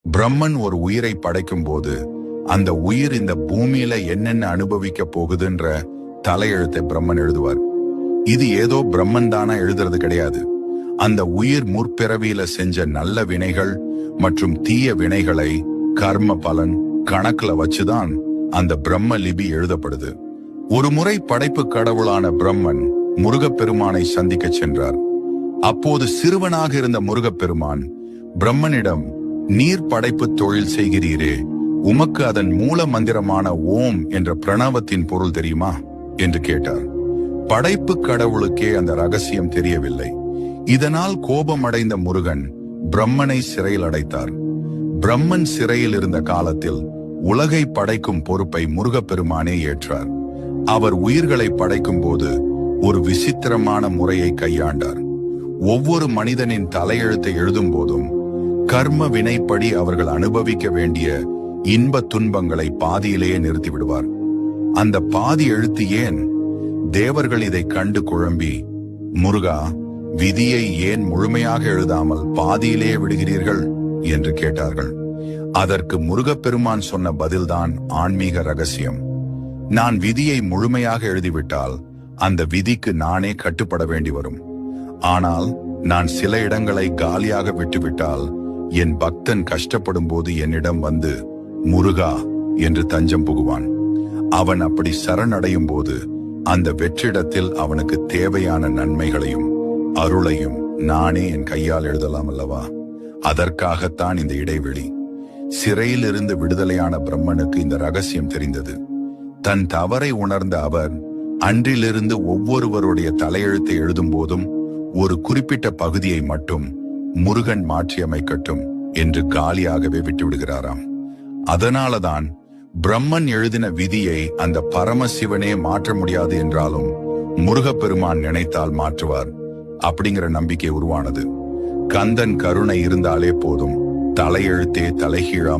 பிரம்மன் ஒரு உயிரை படைக்கும் போது அந்த உயிர் இந்த பூமியில என்னென்ன அனுபவிக்க போகுதுன்ற தலையெழுத்தை பிரம்மன் எழுதுவார். இது ஏதோ பிரம்மன் தானா எழுதுறது கிடையாது. அந்த உயிர் முற்பிறவியில செஞ்ச நல்ல வினைகள் மற்றும் தீய வினைகளை கர்ம பலன் கணக்குல வச்சுதான் அந்த பிரம்ம லிபி எழுதப்படுது. ஒரு முறை படைப்பு கடவுளான பிரம்மன் முருகப்பெருமானை சந்திக்க சென்றார். அப்போது சிறுவனாக இருந்த முருகப்பெருமான் பிரம்மனிடம், நீர் படைப்பு தொழில் செய்கிறீரே, உமக்கு அதன் மூல மந்திரமான ஓம் என்ற பிரணவத்தின் பொருள் தெரியுமா என்று கேட்டார். படைப்பு கடவுளுக்கே அந்த ரகசியம் தெரியவில்லை. இதனால் கோபமடைந்த முருகன் பிரம்மனை சிறையில் அடைத்தார். பிரம்மன் சிறையில் இருந்த காலத்தில் உலகை படைக்கும் பொறுப்பை முருகப்பெருமானே ஏற்றார். அவர் உயிர்களை படைக்கும் போது ஒரு விசித்திரமான முறையை கையாண்டார். ஒவ்வொரு மனிதனின் தலையெழுத்தை எழுதும் போதும் கர்ம வினைப்படி அவர்கள் அனுபவிக்க வேண்டிய இன்ப துன்பங்களை பாதியிலேயே நிறுத்தி விடுவார். அந்த பாதி எழுத்து ஏன்? தேவர்கள் இதை கண்டு குழம்பி, முருகா, விதியை ஏன் முழுமையாக எழுதாமல் பாதியிலேயே விடுகிறீர்கள் என்று கேட்டார்கள். அதற்கு முருகப்பெருமான் சொன்ன பதில்தான் ஆன்மீக ரகசியம். நான் விதியை முழுமையாக எழுதிவிட்டால் அந்த விதிக்கு நானே கட்டுப்பட வேண்டி வரும். ஆனால் நான் சில இடங்களை காலியாக விட்டுவிட்டால் என் பக்தன் கஷ்டப்படும் போது என்னிடம் வந்து முருகா என்று தஞ்சம் புகுவான். அவன் அப்படி சரணடையும் போது அந்த வெற்றிடத்தில் அவனுக்கு தேவையான நன்மைகளையும் அருளையும் நானே என் கையால் எழுதலாம் அல்லவா? அதற்காகத்தான் இந்த இடைவெளி. சிறையில் இருந்து விடுதலையான பிரம்மனுக்கு இந்த ரகசியம் தெரிந்தது. தன் தவறை உணர்ந்த அவர் அன்றிலிருந்து ஒவ்வொருவருடைய தலையெழுத்தை எழுதும் போதும் ஒரு குறிப்பிட்ட பகுதியை மட்டும் முருகன் மாற்றியமைக்கட்டும் என்று காலியாகவே விட்டுவிடுகிறாராம். அதனாலதான் பிரம்மன் எழுதின விதியை அந்த பரமசிவனே மாற்ற முடியாது என்றாலும் முருகப்பெருமான் நினைத்தால் மாற்றுவார் அப்படிங்கிற நம்பிக்கை உருவானது. கந்தன் கருணை இருந்தாலே போதும், தலையெழுத்தே தலைகீழா